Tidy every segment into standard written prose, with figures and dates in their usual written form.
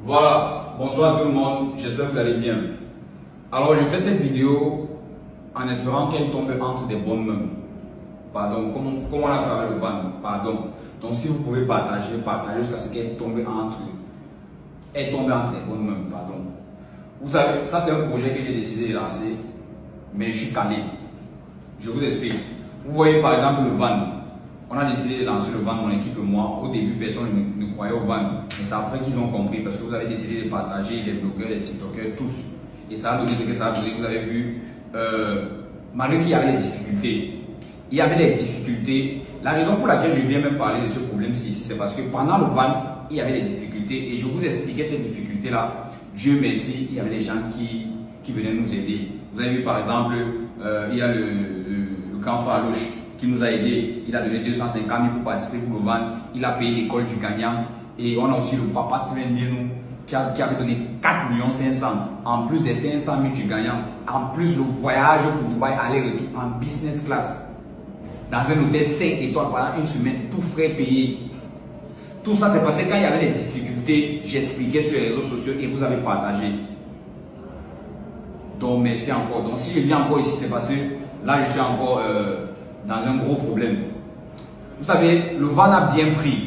Voilà, bonsoir tout le monde, j'espère que vous allez bien. Alors je fais cette vidéo en espérant qu'elle tombe entre des bonnes mains. Pardon, comme on a fait avec le van, pardon. Donc si vous pouvez partager jusqu'à ce qu'elle tombe entre des bonnes mains, pardon. Vous savez, ça c'est un projet que j'ai décidé de lancer, mais je suis calé. Je vous explique. Vous voyez par exemple le van. On a décidé de lancer le van, mon équipe et moi. Au début, personne ne croyait au van. Mais c'est après qu'ils ont compris parce que vous avez décidé de partager les blogueurs, les tiktokers, tous. Et ça a donné ce que ça a donné. Vous avez vu, malgré qu'il y avait des difficultés. Il y avait des difficultés. La raison pour laquelle je viens même parler de ce problème-ci ici, c'est parce que pendant le van, il y avait des difficultés. Et je vous expliquais ces difficultés-là. Dieu merci, il y avait des gens qui venaient nous aider. Vous avez vu par exemple, il y a le grand Farouche qui nous a aidé. Il a donné 250 000 pour participer pour le van. Il a payé l'école du gagnant. Et on a aussi le papa Sven Bienou qui avait donné 4 500 000 en plus des 500 000 du gagnant. En plus le voyage pour Dubaï aller-retour en business class. Dans un hôtel 5 étoiles pendant une semaine, tout frais payé. Tout ça c'est parce que quand il y avait des difficultés, j'expliquais sur les réseaux sociaux et vous avez partagé. Donc merci encore. Donc si je viens encore ici, c'est parce que là je suis encore dans un gros problème. Vous savez, le van a bien pris.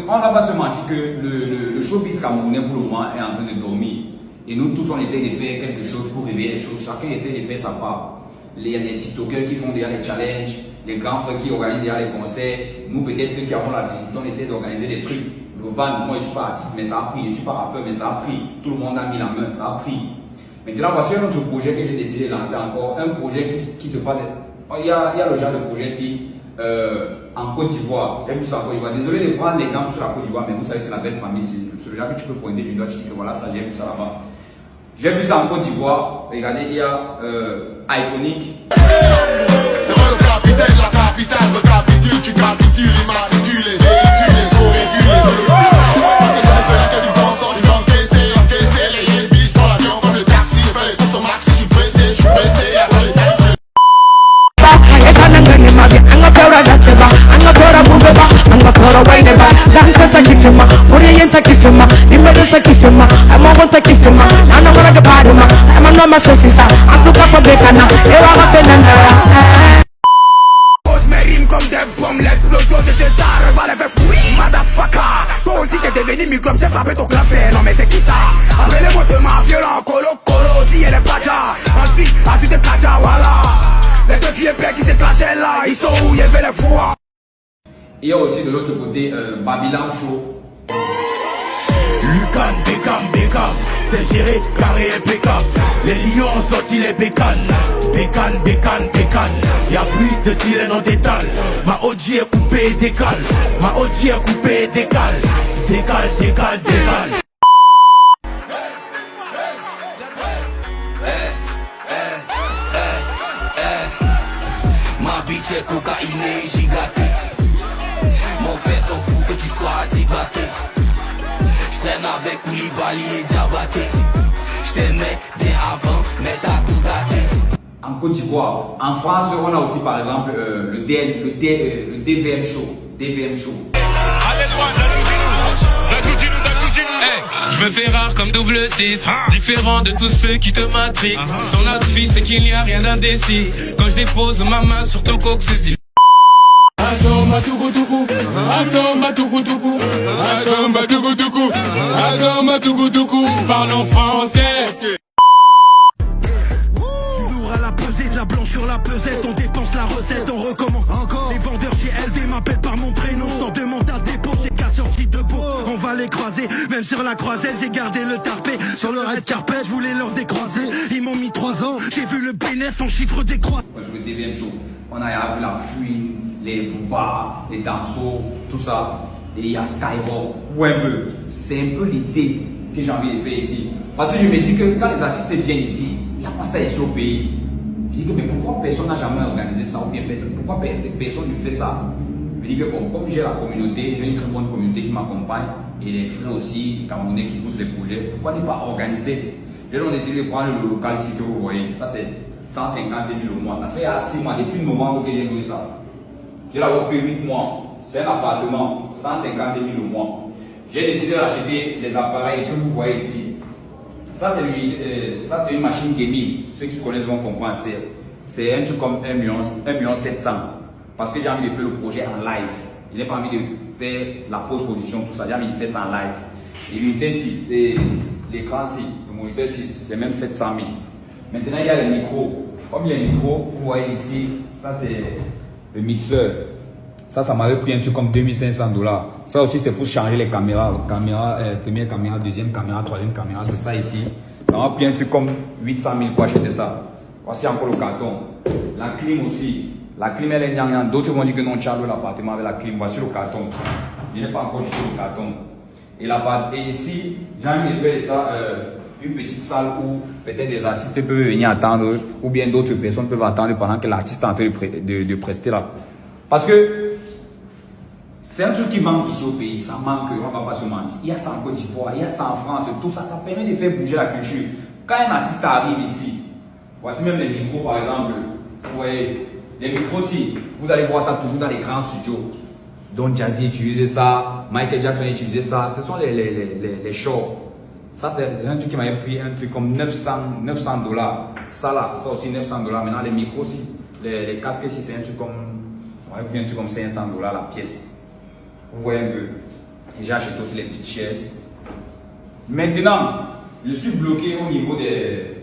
On ne va pas se mentir que le showbiz camerounais pour le moment est en train de dormir. Et nous tous on essaie de faire quelque chose pour réveiller les choses. Chacun essaie de faire sa part. Il y a des tiktokers qui font déjà des challenges, les grands frères qui organisent déjà les concerts. Nous peut-être ceux qui avons la difficulté, on essaie d'organiser des trucs. Le van, moi je ne suis pas artiste mais ça a pris. Je ne suis pas rappeur mais ça a pris. Tout le monde a mis la main, ça a pris. Maintenant voici un autre projet que j'ai décidé de lancer encore. Un projet qui se passe. Il y a le genre de projet-ci en Côte d'Ivoire. Désolé de prendre l'exemple sur la Côte d'Ivoire, mais vous savez, c'est la belle famille. C'est le genre que tu peux pointer du doigt, tu dis que voilà, ça j'ai vu ça là-bas. J'ai vu ça en Côte d'Ivoire. Regardez, il y a Iconic. C'est moi le capitaine, la capitale, le capitule, tu capitules, immatricules, les véhicules, les faux régules, parce que j'avais fait que du bon sang, je vais encaisser les yébis, pour l'avion comme le taxi, je fais les courses au max, je suis pressé, après les tailles. Pose mes rimes comme des bombes, l'explosion de tes dards va les faire fouiller, motherfucker. Toi aussi t'es devenu microbe, t'as frappé ton clavier, non mais c'est qui ça? Appelez-moi ce violent, colo, si elle est pas déjà. Ensuite t'es kaja, voilà. Les deux vieux pères qui s'est clashé là, ils sont où, il y avait les fous. Il y a aussi de l'autre côté Babylon Show. Lucan, Beckham, c'est géré, carré impeccable. Les lions ont sorti les bécanes. Bécane, y'a plus de sirène en détale. Ma OG est coupée et décale. Décale. Ma bitch est cocaïnée, gigatée. Mon frère s'en fout que tu sois dibaté. J'traîne avec Koulibaly et Diabaté. J't'aimais dès avant, mais t'as tout gâté. En Côte d'Ivoire. En France, on a aussi par exemple le DVM Show. Allez loin, je me fais rare comme double 6, différent de tous ceux qui te matrixent. Ton outfit c'est qu'il n'y a rien d'indécis. Quand je dépose ma main sur ton coq, c'est style. Asomba tukutuku, Parle en français. Tu l'ouvres à la pesée, la blanche sur la pesette, on dépense la recette, on recommence encore. Les vendeurs chez LV m'appellent par mon prénom, sans demande à dépôt, j'ai 4 sorties de peau, on va les croiser, même sur la croisette, j'ai gardé le tarpé, sur le red carpet, je voulais leur décroiser, ils m'ont mis 3 ans, j'ai vu le bénéf en chiffre décroît. Sur le DVM Show, on a vu la fuite, les bars, les danseaux, tout ça. Et il y a Skyrock. Ouais, un peu. C'est un peu l'idée que j'ai envie de faire ici. Parce que je me dis que quand les artistes viennent ici, il n'y a pas ça ici au pays. Je dis que mais pourquoi personne n'a jamais organisé ça ou bien pourquoi personne ne fait ça? Je dis que bon, comme j'ai la communauté, j'ai une très bonne communauté qui m'accompagne et les frères aussi camerounais qui poussent les projets, pourquoi ne pas organiser? J'ai donc décidé de prendre le local ici que vous voyez. Ça c'est 150 000 au mois. Ça fait à 6 mois, depuis novembre que j'ai loué ça. J'ai d'abord pris 8 mois. C'est un appartement, 150 000 au mois. j'ai décidé d'acheter les appareils que vous voyez ici. Ça, c'est une machine gaming. Ceux qui connaissent vont comprendre. C'est un truc comme 1 million 700 000. Parce que j'ai envie de faire le projet en live. Je n'ai pas envie de faire la post-production, tout ça. J'ai envie de faire ça en live. Et l'unité ici, l'écran ici, le moniteur ici, c'est même 700 000. Maintenant, il y a les micros. Comme les micros, vous voyez ici, ça c'est le mixeur. Ça m'avait pris un truc comme 2500 $. Ça aussi, c'est pour changer les caméras. Première caméra, deuxième caméra, troisième caméra, c'est ça ici. Ça m'a pris un truc comme 800 000 pour acheter ça. Voici encore le carton. La clim aussi. La clim, elle est gagnante. D'autres vont dire que non, tu as l'appartement avec la clim. Voici le carton. Je n'ai pas encore jeté le carton. Et ici, j'ai envie de faire ça, une petite salle où peut-être des artistes peuvent venir attendre, ou bien d'autres personnes peuvent attendre pendant que l'artiste est en train de prester là. Parce que c'est un truc qui manque ici au pays, ça manque, on ne va pas se mentir. Il y a ça en Côte d'Ivoire, il y a ça en France, tout ça, ça permet de faire bouger la culture. Quand un artiste arrive ici, voici même les micros par exemple, vous voyez, les micros aussi, vous allez voir ça toujours dans les grands studios. Don Jazzy utilisait ça, Michael Jackson utilisait ça, ce sont les shows. Ça c'est un truc qui m'avait pris un truc comme 900 $. Ça là, ça aussi 900 $. Maintenant les micros aussi, les casques ici c'est un truc comme, on m'avait pris un truc comme 500 $ la pièce. Vous voyez un peu. Et j'ai acheté aussi les petites chaises. Maintenant, je suis bloqué au niveau des...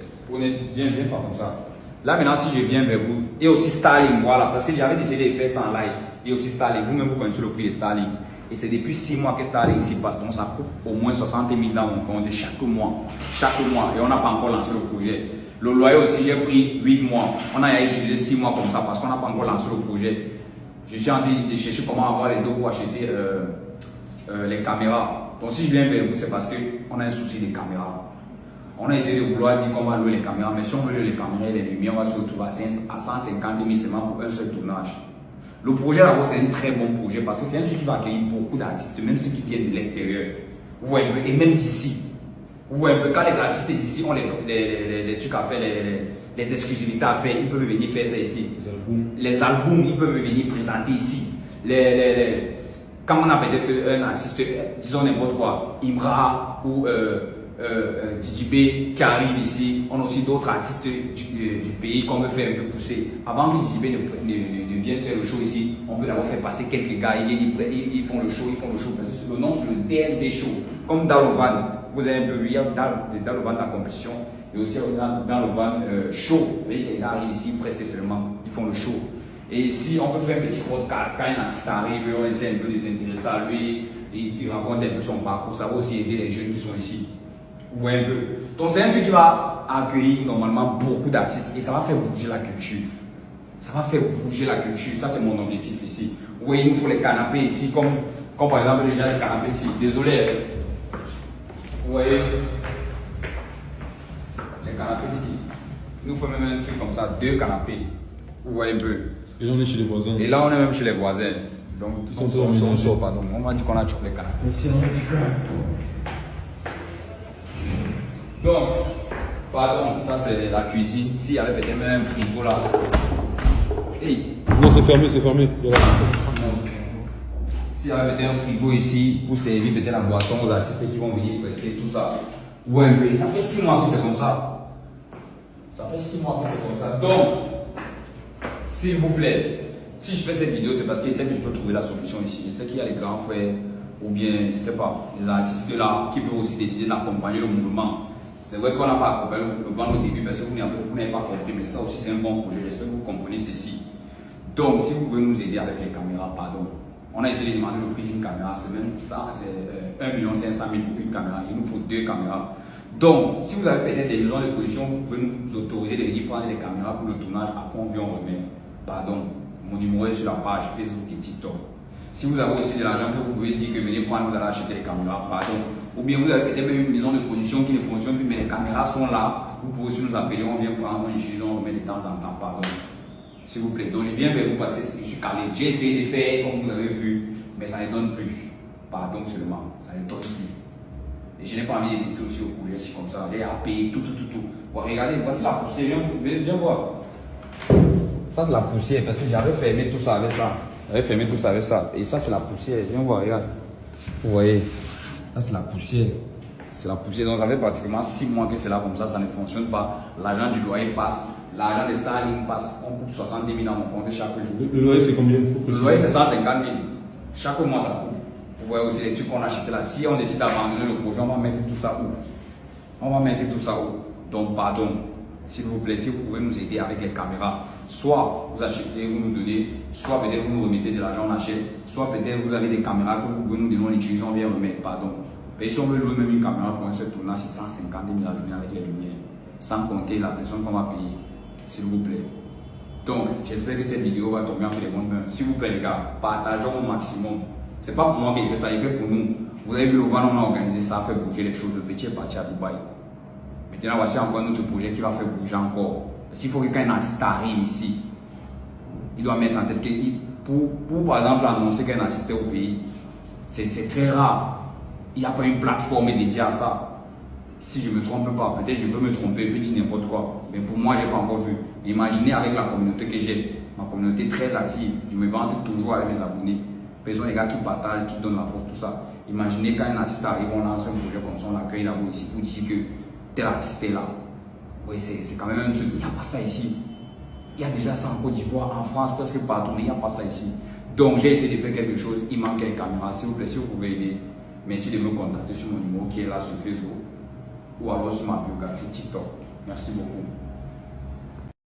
Viens pas comme ça. Là maintenant si je viens vers vous, et aussi Starlink, voilà, parce que j'avais décidé de faire ça en live. Et aussi Starlink, vous-même vous connaissez le prix de Starlink. Et c'est depuis 6 mois que Starlink s'y passe. Donc ça coûte au moins 60 000 dans mon compte chaque mois. Chaque mois. Et on n'a pas encore lancé le projet. Le loyer aussi, j'ai pris 8 mois. On a utilisé 6 mois comme ça parce qu'on n'a pas encore lancé le projet. Je suis en train de chercher comment avoir les dos pour acheter les caméras. Donc si je viens vers vous, c'est parce qu'on a un souci de caméras. On a essayé de vouloir dire qu'on va louer les caméras, mais si on veut louer les caméras et les lumières, on va se retrouver à 150 000 seulement pour un seul tournage. Le projet d'abord, c'est un très bon projet parce que c'est un truc qui va accueillir beaucoup d'artistes, même ceux qui viennent de l'extérieur. Vous voyez, et même d'ici. Vous voyez, quand les artistes d'ici ont les trucs à faire, les exclusivités à faire, ils peuvent venir faire ça ici. Les albums, ils peuvent venir présenter ici. Quand on a peut-être un artiste, disons n'importe quoi, Imra ou DJB qui arrive ici, on a aussi d'autres artistes du pays qu'on veut faire un peu pousser. Avant que DJB ne vienne faire le show ici, on peut d'abord faire passer quelques gars, ils font le show, parce que le nom c'est le DLD Show. Comme Dalovan, vous avez un peu vu, il y a Dalovan dans la compétition, et aussi Dalovan Show. Il arrive ici, presque seulement, ils font le show. Et ici, on peut faire un petit podcast, quand un artiste arrive, on essaie un peu de s'intéresser à lui, il raconte un peu son parcours, ça va aussi aider les jeunes qui sont ici. Vous voyez un peu. Donc c'est un truc qui va accueillir normalement beaucoup d'artistes et ça va faire bouger la culture. Ça va faire bouger la culture, ça c'est mon objectif ici. Vous voyez, il nous faut les canapés ici, comme par exemple déjà les canapés ici. Désolé. Vous voyez, les canapés ici. Il nous faut même un truc comme ça, 2 canapés. Vous voyez un peu. Et là on est chez les voisins. Et là on est même chez les voisins. Donc on sort, pardon. On va dire qu'on a tous les canapés. Merci, on a dit quoi? Donc, pardon, ça c'est la cuisine. S'il y avait peut-être même un frigo là. Hey. Non, c'est fermé, c'est fermé. S'il y avait peut-être un frigo ici pour servir peut-être la boisson aux artistes qui vont venir prester tout ça. Ouais, mais ça fait 6 mois que c'est comme ça. Ça fait 6 mois que c'est comme ça. Donc, s'il vous plaît, si je fais cette vidéo, c'est parce que je sais que je peux trouver la solution ici. Je sais qu'il y a les grands frères ou bien, je ne sais pas, les artistes là qui peuvent aussi décider d'accompagner le mouvement. C'est vrai qu'on n'a pas accompagné le vent au début parce que vous n'avez pas compris, mais ça aussi c'est un bon projet. J'espère que vous comprenez ceci. Donc, si vous pouvez nous aider avec les caméras, pardon. On a essayé de demander le prix d'une caméra, c'est même ça, c'est 1 500 000 pour une caméra. Il nous faut 2 caméras. Donc, si vous avez peut-être des besoins de production, vous pouvez nous autoriser de venir prendre les caméras pour le tournage. Après, on vient, on remet. Pardon, mon numéro est sur la page Facebook et TikTok. Si vous avez aussi de l'argent que vous pouvez dire que venez prendre, vous allez acheter les caméras, pardon. Ou bien vous avez peut-être une maison de production qui ne fonctionne plus, mais les caméras sont là. Vous pouvez aussi nous appeler, on vient prendre, on utilise, on remet de temps en temps, pardon. S'il vous plaît. Donc je viens vers vous parce que je suis calé. J'ai essayé de faire comme vous avez vu, mais ça ne donne plus. Pardon seulement, ça ne donne plus. Et je n'ai pas envie de laisser aussi au projet, c'est comme ça. J'ai à payer tout. Bon, regardez, voici la poussière, viens voir. Ça c'est la poussière parce que j'avais fermé tout ça avec ça. Et ça c'est la poussière, viens voir, regarde. Vous voyez. Là, c'est la poussière. C'est la poussière. Donc, ça fait pratiquement 6 mois que c'est là comme ça ne fonctionne pas. L'argent du loyer passe. L'argent des Starlink passe. On coupe 70 000 dans mon compte chaque jour. Le loyer, c'est combien? Le loyer, c'est 150 000. Chaque mois, ça coupe. Vous voyez aussi les trucs qu'on a achetés là. Si on décide d'abandonner le projet, on va mettre tout ça où? On va mettre tout ça où? Donc, pardon, s'il vous plaît, si vous pouvez nous aider avec les caméras, soit vous achetez, vous nous donnez, soit peut-être vous nous remettez de l'argent, on achète, soit peut-être vous avez des caméras que vous pouvez nous donner, on utilise, on vient remettre, pardon. Et si on veut louer même une caméra pour un seul tournage, c'est 150 000 la journée avec les lumières, sans compter la personne qu'on va payer, s'il vous plaît. Donc, j'espère que cette vidéo va tomber entre les bonnes mains. S'il vous plaît, les gars, partageons au maximum. C'est pas pour moi qui fait ça, il fait pour nous. Vous avez vu, le Van, on a organisé ça, fait bouger les choses. Le petit est parti à Dubaï. Maintenant, voici encore un autre projet qui va faire bouger encore. Parce qu'il faut que quand un artiste arrive ici, il doit mettre en tête que pour par exemple annoncer qu'un artiste est au pays, c'est très rare. Il n'y a pas une plateforme dédiée à ça. Si je ne me trompe pas, peut-être je peux me tromper, je peux dire n'importe quoi. Mais pour moi, je n'ai pas encore vu. Imaginez avec la communauté que j'ai, ma communauté très active, je me vante toujours avec mes abonnés. Personne les gars qui partagent, qui donnent la force, tout ça. Imaginez quand un artiste arrive, on lance un projet comme ça, on l'accueille là-bas ici pour dire que tel artiste est là. Oui, c'est quand même un truc. Il n'y a pas ça ici. Il y a déjà ça en Côte d'Ivoire, en France, presque partout, mais il n'y a pas ça ici. Donc j'ai essayé de faire quelque chose. Il manque les caméras. S'il vous plaît, si vous pouvez aider, merci de me contacter sur mon numéro qui est là sur Facebook ou alors sur ma biographie TikTok. Merci beaucoup.